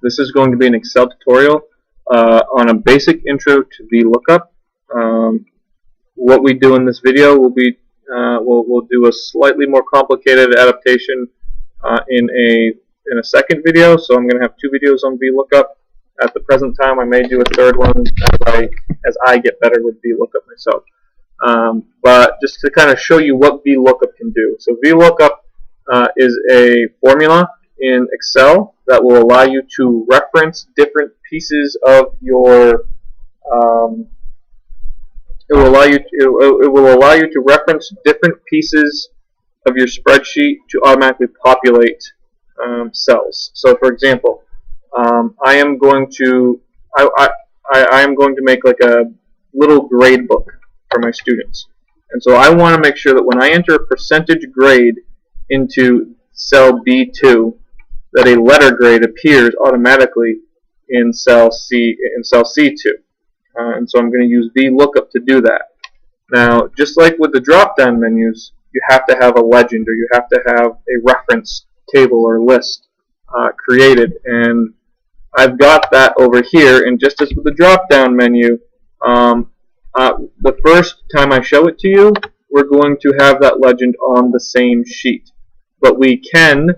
This is going to be an Excel tutorial on a basic intro to Vlookup. What we do in this video will be we'll do a slightly more complicated adaptation in a second video. So I'm going to have 2 videos on Vlookup. At the present time, I may do a third one as I get better with Vlookup myself. But just to kind of show you what Vlookup can do. So Vlookup is a formula in Excel that will allow you to reference different pieces of your it will allow you to reference different pieces of your spreadsheet to automatically populate cells. So for example, I am going to make like a little grade book for my students, and so I want to make sure that when I enter a percentage grade into cell B2, that a letter grade appears automatically in cell C2. And so I'm going to use Vlookup to do that. Now, just like with the drop-down menus, you have to have a legend, or you have to have a reference table or list created. And I've got that over here. And just as with the drop-down menu, the first time I show it to you, we're going to have that legend on the same sheet. But we can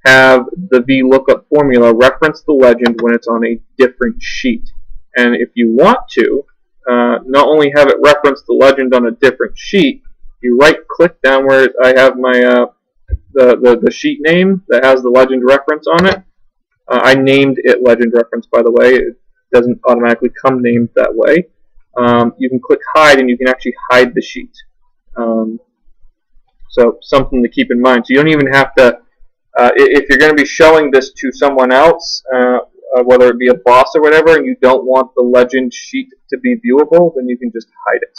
have the Vlookup formula reference the legend when it's on a different sheet. And if you want to, not only have it reference the legend on a different sheet, you right-click down where I have my the sheet name that has the legend reference on it. I named it legend reference, by the way. It doesn't automatically come named that way. You can click hide, and you can actually hide the sheet. So something to keep in mind. So you don't even have to, if you're going to be showing this to someone else, whether it be a boss or whatever, and you don't want the legend sheet to be viewable, then you can just hide it.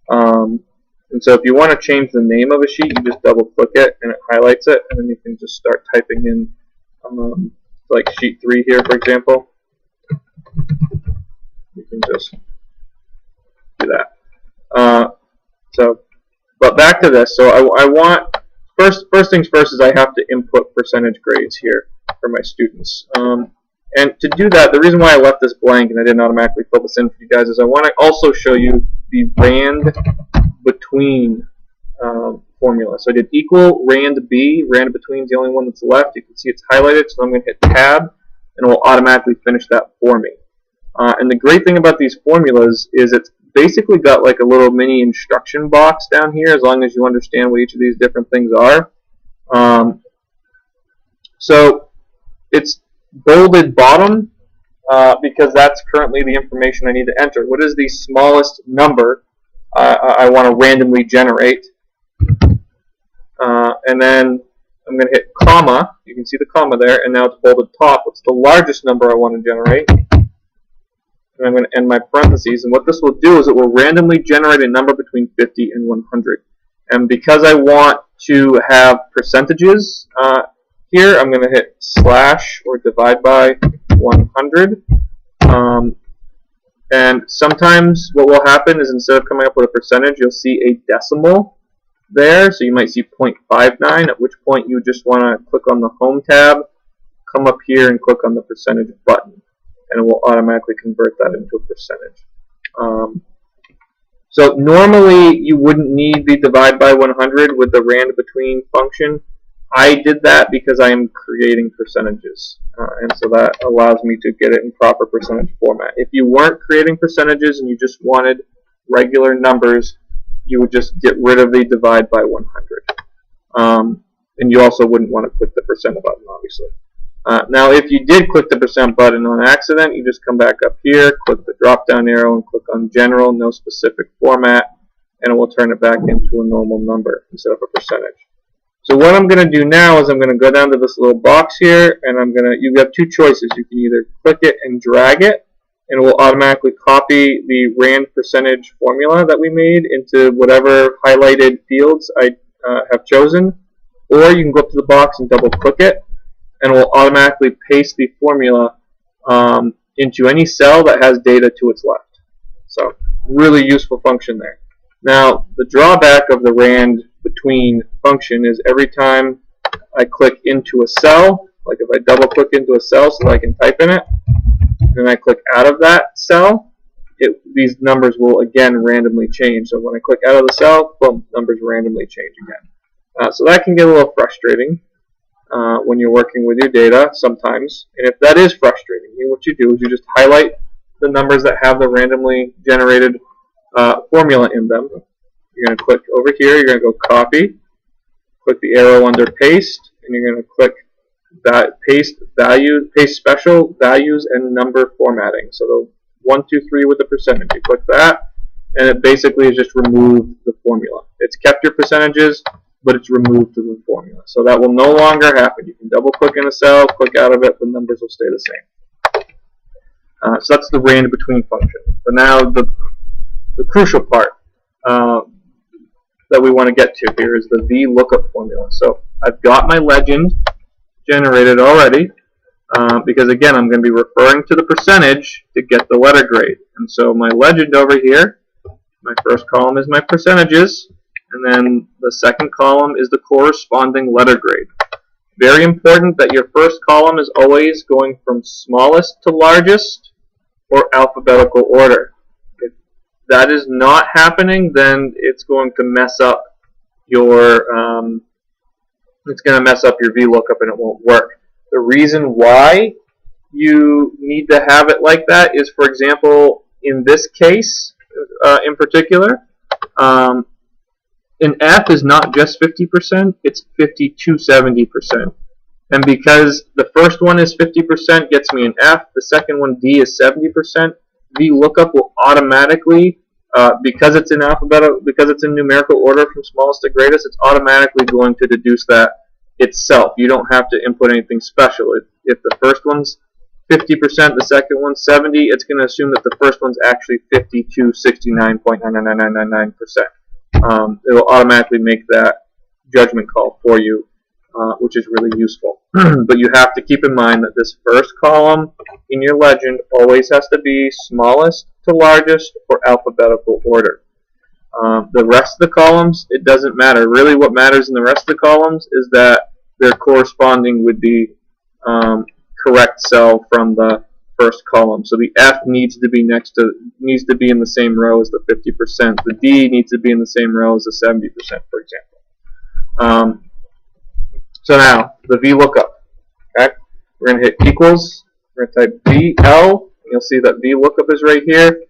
And so if you want to change the name of a sheet, you just double click it and it highlights it, and then you can just start typing in like sheet 3 here, for example. You can just do that. But back to this. So I want, first things first is I have to input percentage grades here for my students. And to do that, the reason why I left this blank and I didn't automatically fill this in for you guys is I want to also show you the rand between formula. So I did equal rand B. Rand between is the only one that's left. You can see it's highlighted, so I'm going to hit tab, and it will automatically finish that for me. And the great thing about these formulas is it's basically got like a little mini instruction box down here, as long as you understand what each of these different things are. So it's bolded bottom because that's currently the information I need to enter. What is the smallest number I want to randomly generate? And then I'm going to hit comma. You can see the comma there, and now it's bolded top. What's the largest number I want to generate? And I'm going to end my parentheses. And what this will do is it will randomly generate a number between 50 and 100. And because I want to have percentages here, I'm going to hit slash or divide by 100. And sometimes what will happen is instead of coming up with a percentage, you'll see a decimal there. So you might see 0.59, at which point you just want to click on the Home tab, come up here and click on the percentage button, and it will automatically convert that into a percentage. So normally you wouldn't need the divide by 100 with the rand between function. I did that because I am creating percentages, and so that allows me to get it in proper percentage format. If you weren't creating percentages and you just wanted regular numbers, you would just get rid of the divide by 100. And you also wouldn't want to click the percent button, obviously. Now, if you did click the percent button on accident, you just come back up here, click the drop-down arrow, and click on General, no specific format, and it will turn it back into a normal number instead of a percentage. So what I'm going to do now is I'm going to go down to this little box here, and you have 2 choices. You can either click it and drag it, and it will automatically copy the rand percentage formula that we made into whatever highlighted fields I have chosen, or you can go up to the box and double click it, and it will automatically paste the formula into any cell that has data to its left. So really useful function there. Now the drawback of the rand between function is every time I click into a cell, Like if I double click into a cell so that I can type in it, and I click out of that cell, these numbers will again randomly change. So when I click out of the cell, boom, numbers randomly change again. So that can get a little frustrating when you're working with your data sometimes. And if that is frustrating, what you do is you just highlight the numbers that have the randomly generated formula in them. You're going to click over here, you're going to go copy, click the arrow under paste, and you're going to click that paste special values and number formatting. So the 1, 2, 3 with the percentage. You click that, and it basically is just removed the formula. It's kept your percentages, but it's removed the formula. So that will no longer happen. You can double click in a cell, click out of it, the numbers will stay the same. So that's the rand between function. But now the crucial part that we want to get to here is the Vlookup formula. So I've got my legend generated already because again I'm going to be referring to the percentage to get the letter grade. And so my legend over here, my first column is my percentages, and then the second column is the corresponding letter grade. Very important that your first column is always going from smallest to largest or alphabetical order. If that is not happening, then it's going to mess up your VLOOKUP and it won't work. The reason why you need to have it like that is, for example, in this case in particular, an F is not just 50%, it's 50 to 70%. And because the first one is 50% gets me an F, the second one, D, is 70%, VLOOKUP will automatically, because it's in numerical order from smallest to greatest, it's automatically going to deduce that itself. You don't have to input anything special. If the first one's 50%, the second one's 70%, it's going to assume that the first one's actually 50 to 69.99999%. It will automatically make that judgment call for you, which is really useful. But you have to keep in mind that this first column in your legend always has to be smallest to largest or alphabetical order. The rest of the columns, it doesn't matter. Really what matters in the rest of the columns is that they're corresponding with the correct cell from the first column. So the F needs to be in the same row as the 50%. The D needs to be in the same row as the 70%, for example. So now the VLOOKUP. Okay, we're going to hit equals. We're going to type VL. You'll see that VLOOKUP is right here.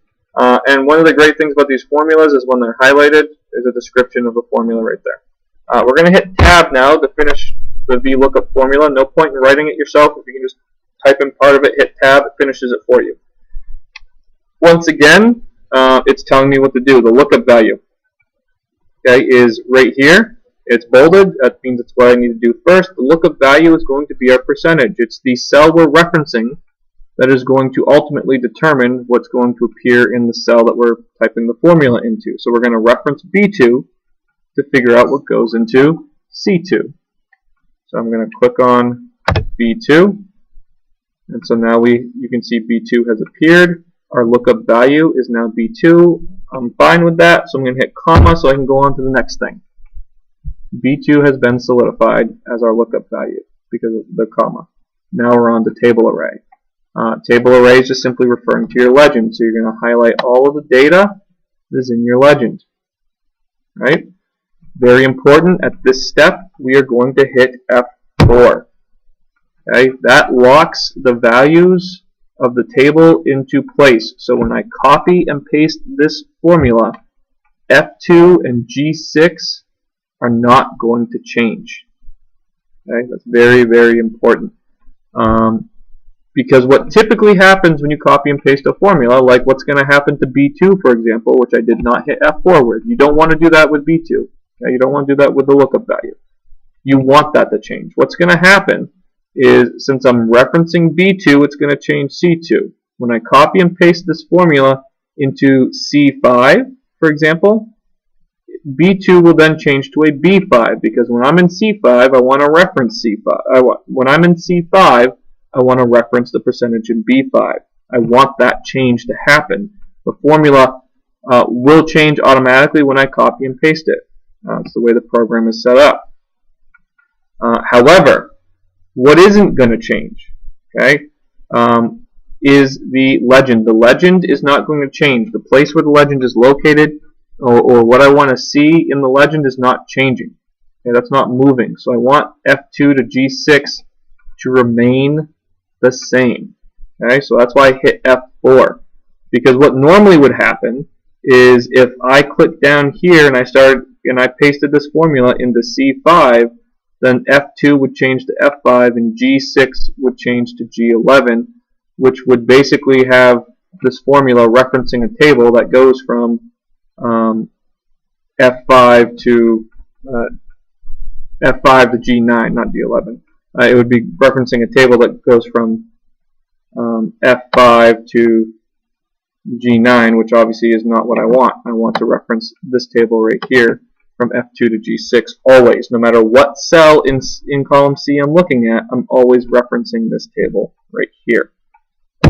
And one of the great things about these formulas is when they're highlighted, there's a description of the formula right there. We're going to hit Tab now to finish the VLOOKUP formula. No point in writing it yourself. If you can just type in part of it, hit Tab, it finishes it for you. Once again, it's telling me what to do. The lookup value, okay, is right here. It's bolded. That means it's what I need to do first. The lookup value is going to be our percentage. It's the cell we're referencing that is going to ultimately determine what's going to appear in the cell that we're typing the formula into. So we're going to reference B2 to figure out what goes into C2. So I'm going to click on B2, and so now you can see B2 has appeared. Our lookup value is now B2. I'm fine with that, so I'm going to hit comma so I can go on to the next thing. B2 has been solidified as our lookup value because of the comma. Now we're on to table array. Table array is just simply referring to your legend, so you're going to highlight all of the data that is in your legend. Right? Very important, at this step we are going to hit F4. Okay? That locks the values of the table into place. So when I copy and paste this formula, F2 and G6 are not going to change. Okay? That's very, very important. Because what typically happens when you copy and paste a formula, like what's going to happen to B2, for example, which I did not hit F4 with. You don't want to do that with B2. Okay? You don't want to do that with the lookup value. You want that to change. What's going to happen is, since I'm referencing B2, it's going to change C2. When I copy and paste this formula into C5, for example, B2 will then change to a B5, because when I'm in C5, I want to reference C5. When I'm in C5, I want to reference the percentage in B5. I want that change to happen. The formula will change automatically when I copy and paste it. It's the way the program is set up. However, What isn't going to change, okay, is the legend. The legend is not going to change. The place where the legend is located, or what I want to see in the legend, is not changing. Okay, that's not moving. So I want F2 to G6 to remain the same. Okay, so that's why I hit F4. Because what normally would happen is if I click down here and I pasted this formula into C5, then F2 would change to F5 and G6 would change to G11, which would basically have this formula referencing a table that goes from F5 to G9, not G11. It would be referencing a table that goes from F5 to G9, which obviously is not what I want. I want to reference this table right here from F2 to G6 always. No matter what cell in column C I'm looking at, I'm always referencing this table right here.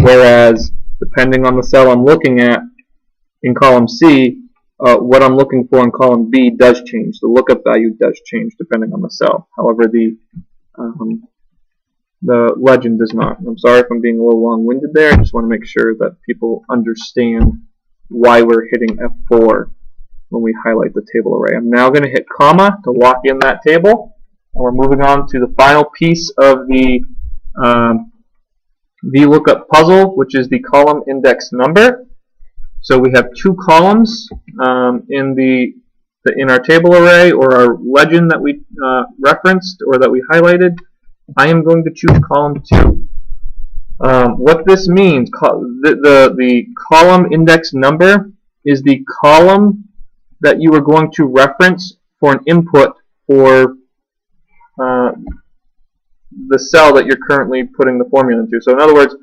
Whereas, depending on the cell I'm looking at in column C, what I'm looking for in column B does change. The lookup value does change depending on the cell. However, the legend does not. I'm sorry if I'm being a little long-winded there. I just want to make sure that people understand why we're hitting F4 when we highlight the table array. I'm now going to hit comma to lock in that table. And we're moving on to the final piece of the Vlookup puzzle, which is the column index number. So we have two columns in our table array, or our legend that we referenced or that we highlighted. I am going to choose column 2. What this means, the column index number is the column that you are going to reference for an input for the cell that you're currently putting the formula into. So in other words,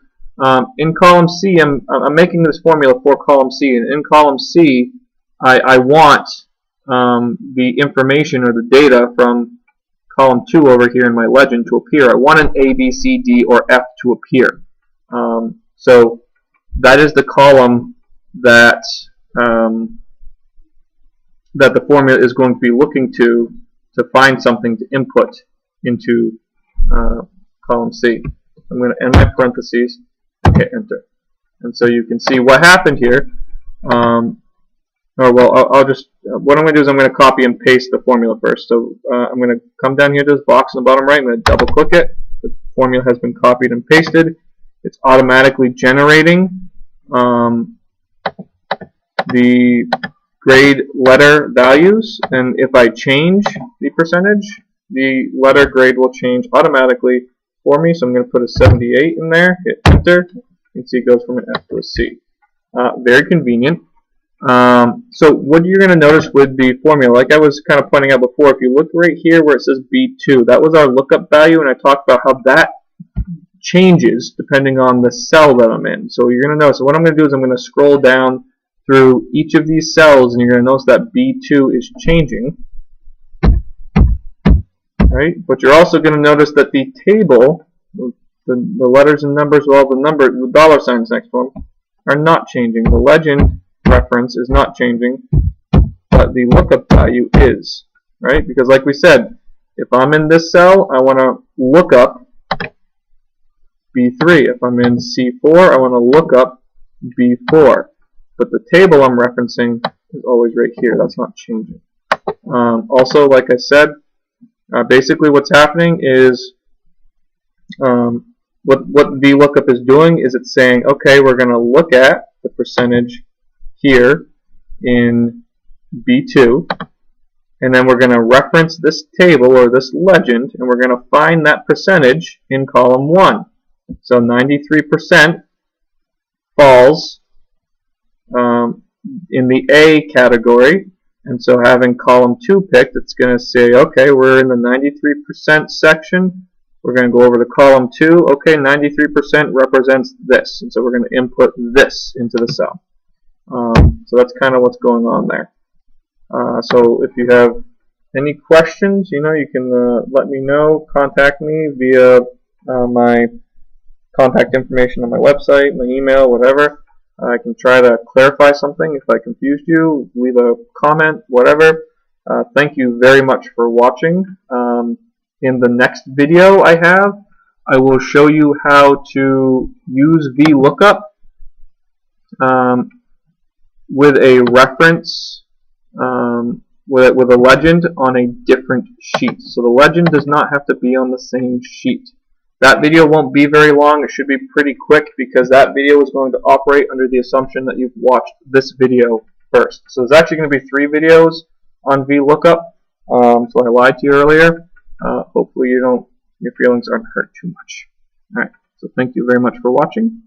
in column C, I'm making this formula for column C, and in column C, I want the information or the data from column 2 over here in my legend to appear. I want an A, B, C, D, or F to appear. So that is the column that that the formula is going to be looking to find something to input into column C. I'm going to end my parentheses and hit enter. And so you can see what happened here. I'll just, what I'm going to do is I'm going to copy and paste the formula first. So I'm going to come down here to this box in the bottom right. I'm going to double click it. The formula has been copied and pasted. It's automatically generating the grade letter values, and if I change the percentage, the letter grade will change automatically for me. So I'm going to put a 78 in there, hit enter. You can see it goes from an F to a C. Very convenient. So what you're going to notice with the formula, like I was kind of pointing out before, if you look right here where it says B2, that was our lookup value, and I talked about how that changes depending on the cell that I'm in. So you're going to notice, so what I'm going to do is I'm going to scroll down through each of these cells, and you're going to notice that B2 is changing. Right? But you're also going to notice that the table, the letters and numbers with all the dollar signs next to them, are not changing. The legend reference is not changing, but the lookup value is. Right? Because like we said, if I'm in this cell, I want to look up B3. If I'm in C4, I want to look up B4. But the table I'm referencing is always right here. That's not changing. Also, like I said, basically what's happening is what VLOOKUP is doing is it's saying, okay, we're going to look at the percentage here in B2, and then we're going to reference this table or this legend, and we're going to find that percentage in column 1. So 93% falls in the A category, and so having column 2 picked, it's going to say, okay, we're in the 93% section. We're going to go over to column 2. Okay, 93% represents this, and so we're going to input this into the cell. So that's kind of what's going on there. So if you have any questions, you can let me know. Contact me via my contact information on my website, my email, whatever. I can try to clarify something if I confused you. Leave a comment, whatever. Thank you very much for watching. In the next video I have, I will show you how to use Vlookup with a reference, with a legend on a different sheet. So the legend does not have to be on the same sheet. That video won't be very long. It should be pretty quick because that video is going to operate under the assumption that you've watched this video first. So there's actually going to be 3 videos on Vlookup. So I lied to you earlier. Hopefully your feelings aren't hurt too much. Alright, so thank you very much for watching.